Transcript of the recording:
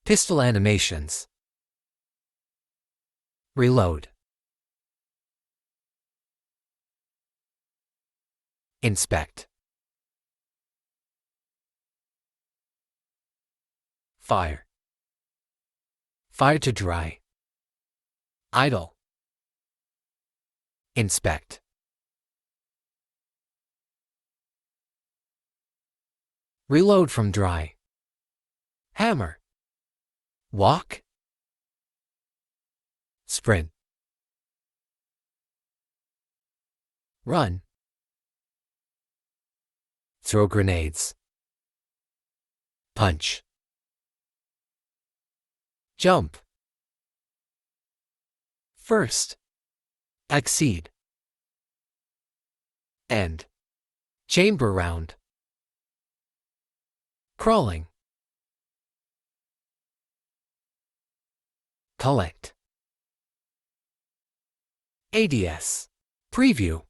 Pistol animations. Reload. Inspect. Fire. Fire to dry. Idle. Inspect. Reload from dry. Hammer. Walk. Sprint. Run. Throw grenades. Punch. Jump. First. Exceed. End. Chamber round. Crawling. Collect. ADS. Preview.